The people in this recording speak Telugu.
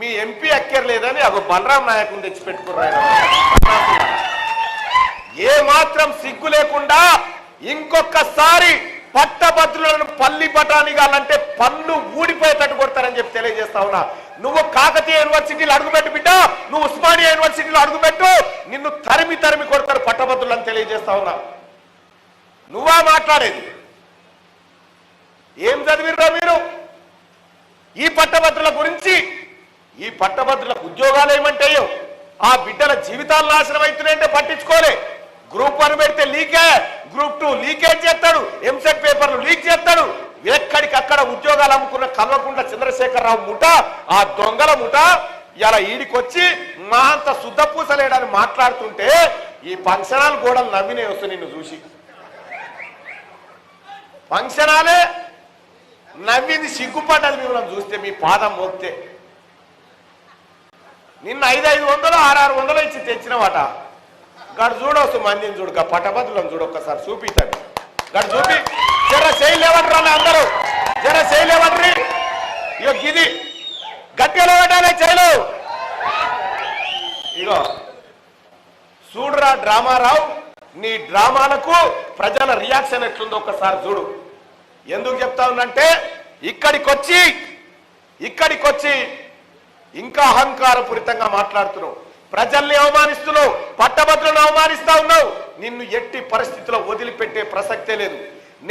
మీ ఎంపీ అక్కర్లేదని అగో బలరాం నాయకుని తెచ్చిపెట్టుకున్నారు. ఏ మాత్రం సిగ్గు లేకుండా ఇంకొకసారి పట్టభద్రులను పల్లి బఠానీగాలంటే పన్ను ఊడిపోయేటట్టు కొడతారని చెప్పి తెలియజేస్తా ఉన్నా. నువ్వు కాకతీయ యూనివర్సిటీలో అడుగుపెట్టు బిడ్డ, నువ్వు ఉస్మానియా యూనివర్సిటీలో అడుగుపెట్టు, నిన్ను తరిమి తరిమి కొడతారు పట్టభద్రులను తెలియజేస్తా ఉన్నా. నువ్వా మాట్లాడేది? ఏం చదివిర్రో మీరు? ఈ పట్టభద్రుల గురించి, ఈ పట్టభద్రులకు ఉద్యోగాలు ఏమంటాయో, ఆ బిడ్డల జీవితాలు నాశనం అవుతున్నాయంటే పట్టించుకోలే. గ్రూప్ 1 పెడితే లీకే, గ్రూప్ 2 లీకేజ్ చేస్తాడు, ఎంసెట్ పేపర్లు లీక్ చేస్తాడు. ఎక్కడికక్కడ ఉద్యోగాలు అమ్ముకున్న కల్వకుంట్ల చంద్రశేఖరరావు ముఠ, ఆ దొంగల ముఠ ఇలా ఈడికొచ్చి మా అంత శుద్ధపూసలేడని మాట్లాడుతుంటే ఈ ఫంక్షనాలు గోడలు నవ్వినే వస్తు నిన్ను చూసి. ఫంక్షనాలే నవ్వింది, సిగ్గుపడ్డది మిమ్మల్ని చూస్తే, మీ పాదం మోగితే. నిన్న 500 600 ఇచ్చి తెచ్చినవాట. గడు చూడవచ్చు మందిని చూడు, పట్టభద్రులను చూడు, ఒక్కసారి చూపిస్తాడు. గడు చూపి జర చేయలేవట్రా అందరూ, జర చేయలేవట్రీ. ఇగో గిది గట్టిలో పెట్టాలి చేయలు. ఇగో చూడురా డ్రామారావు, నీ డ్రామాలకు ప్రజల రియాక్షన్ ఎట్లుందో ఒక్కసారి చూడు. ఎందుకు చెప్తా ఉన్నంటే ఇక్కడికొచ్చి ఇంకా అహంకారపూరితంగా మాట్లాడుతున్నావు, ప్రజల్ని అవమానిస్తున్నావు, పట్టభద్రులను అవమానిస్తా ఉన్నావు. నిన్ను ఎట్టి పరిస్థితుల్లో వదిలిపెట్టే ప్రసక్తే లేదు.